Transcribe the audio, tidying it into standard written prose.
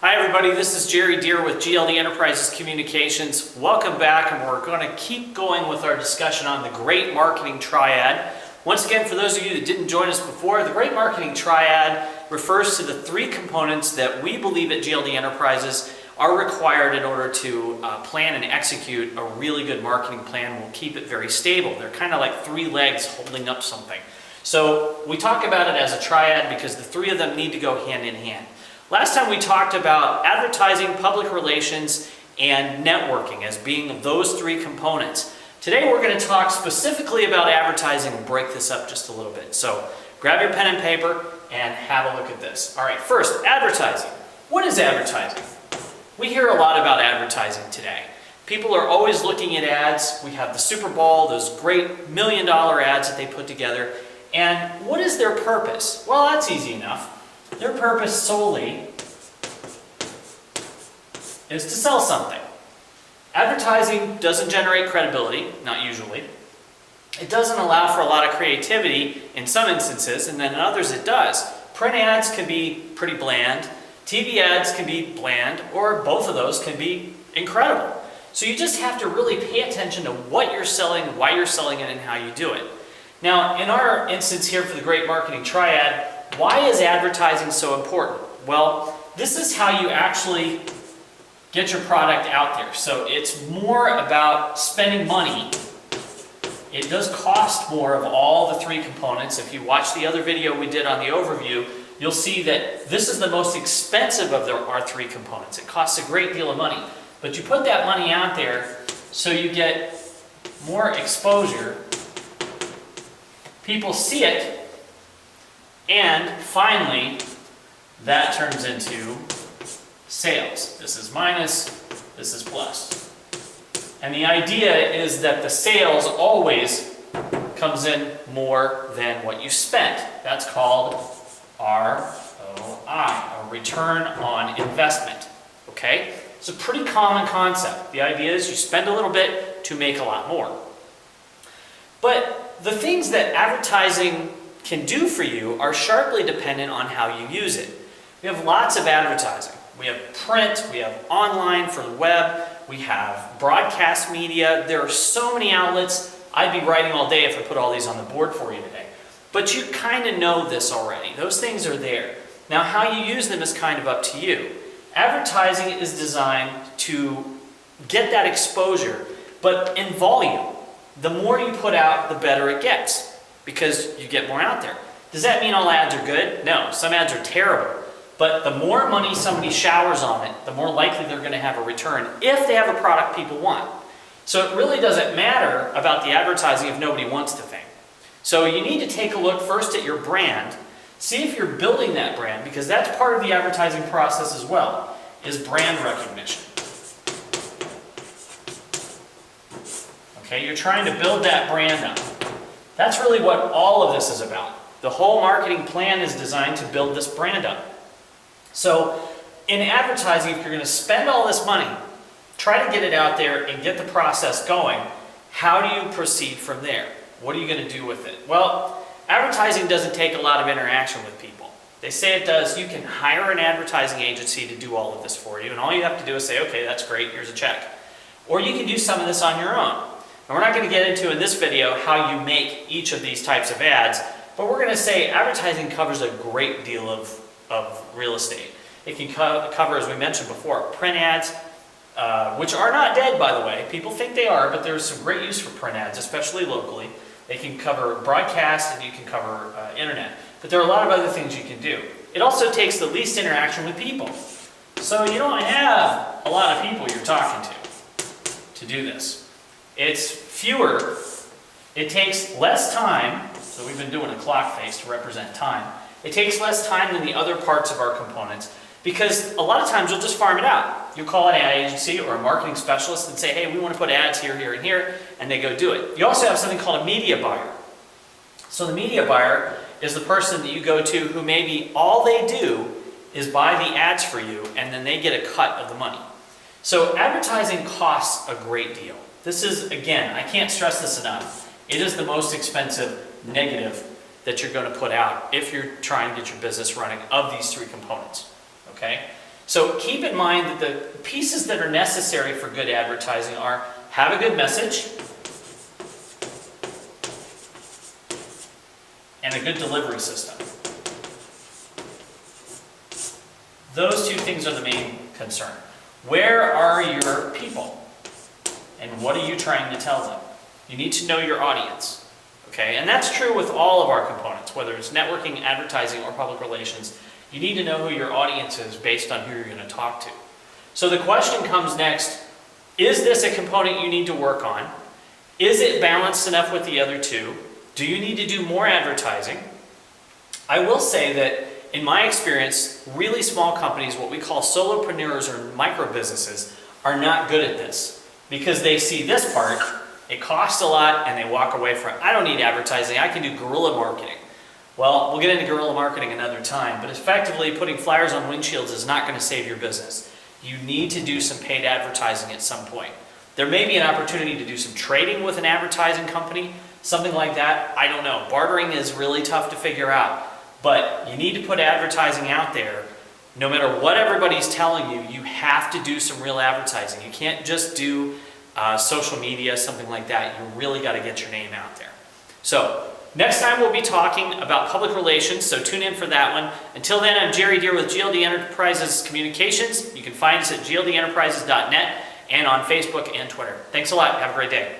Hi everybody, this is Gery Deer with GLD Enterprises Communications. Welcome back, and we're going to keep going with our discussion on the Great Marketing Triad. Once again, for those of you that didn't join us before, the Great Marketing Triad refers to the three components that we believe at GLD Enterprises are required in order to plan and execute a really good marketing plan. We'll keep it very stable. They're kind of like three legs holding up something. So we talk about it as a triad because the three of them need to go hand in hand. Last time we talked about advertising, public relations, and networking as being those three components. Today we're going to talk specifically about advertising and break this up just a little bit. So grab your pen and paper and have a look at this. All right, first, advertising. What is advertising? We hear a lot about advertising today. People are always looking at ads. We have the Super Bowl, those great $1 million ads that they put together. And what is their purpose? Well, that's easy enough. Their purpose solely is to sell something. Advertising doesn't generate credibility, not usually. It doesn't allow for a lot of creativity in some instances, and then in others it does. Print ads can be pretty bland, TV ads can be bland, or both of those can be incredible. So you just have to really pay attention to what you're selling, why you're selling it, and how you do it. Now, in our instance here for the Great Marketing Triad, why is advertising so important? Well, this is how you actually get your product out there. So it's more about spending money. It does cost more of all the three components. If you watch the other video we did on the overview, you'll see that this is the most expensive of our three components. It costs a great deal of money. But you put that money out there so you get more exposure. People see it. And finally, that turns into sales. This is minus, this is plus. And the idea is that the sales always comes in more than what you spent. That's called ROI, or return on investment. Okay? It's a pretty common concept. The idea is you spend a little bit to make a lot more. But the things that advertising can do for you are sharply dependent on how you use it. We have lots of advertising. We have print, we have online for the web, we have broadcast media. There are so many outlets. I'd be writing all day if I put all these on the board for you today. But you kind of know this already. Those things are there. Now, how you use them is kind of up to you. Advertising is designed to get that exposure, but in volume. The more you put out, the better it gets, because you get more out there. Does that mean all ads are good? No, some ads are terrible. But the more money somebody showers on it, the more likely they're going to have a return if they have a product people want. So it really doesn't matter about the advertising if nobody wants the thing. So you need to take a look first at your brand. See if you're building that brand, because that's part of the advertising process as well, is brand recognition. Okay, you're trying to build that brand up. That's really what all of this is about. The whole marketing plan is designed to build this brand up. So in advertising, if you're going to spend all this money, try to get it out there and get the process going. How do you proceed from there? What are you going to do with it? Well, advertising doesn't take a lot of interaction with people. They say it does. You can hire an advertising agency to do all of this for you, and all you have to do is say, okay, that's great, here's a check. Or you can do some of this on your own. And we're not going to get into in this video how you make each of these types of ads, but we're going to say advertising covers a great deal of real estate. It can cover, as we mentioned before, print ads, which are not dead, by the way. People think they are, but there's some great use for print ads, especially locally. They can cover broadcast, and you can cover internet. But there are a lot of other things you can do. It also takes the least interaction with people. So you don't have a lot of people you're talking to do this. It's fewer, it takes less time, so we've been doing a clock face to represent time. It takes less time than the other parts of our components, because a lot of times you'll just farm it out. You'll call an ad agency or a marketing specialist and say, hey, we want to put ads here, here, and here, and they go do it. You also have something called a media buyer. So the media buyer is the person that you go to who maybe all they do is buy the ads for you, and then they get a cut of the money. So advertising costs a great deal. This is, again, I can't stress this enough. It is the most expensive negative that you're going to put out if you're trying to get your business running of these three components. Okay? So keep in mind that the pieces that are necessary for good advertising are have a good message and a good delivery system. Those two things are the main concern. Where are your people? And what are you trying to tell them? You need to know your audience. Okay? And that's true with all of our components, whether it's networking, advertising, or public relations. You need to know who your audience is based on who you're going to talk to. So the question comes next, is this a component you need to work on? Is it balanced enough with the other two? Do you need to do more advertising? I will say that in my experience, really small companies, what we call solopreneurs or micro businesses, are not good at this because they see this part, it costs a lot, and they walk away from it. I don't need advertising, I can do guerrilla marketing. Well, we'll get into guerrilla marketing another time, but effectively putting flyers on windshields is not going to save your business. You need to do some paid advertising at some point. There may be an opportunity to do some trading with an advertising company, something like that. I don't know. Bartering is really tough to figure out, but you need to put advertising out there. No matter what everybody's telling you, you have to do some real advertising. You can't just do social media, something like that. You really got to get your name out there. So, next time we'll be talking about public relations, so tune in for that one. Until then, I'm Gery Deer with GLD Enterprises Communications. You can find us at gldenterprises.net and on Facebook and Twitter. Thanks a lot. Have a great day.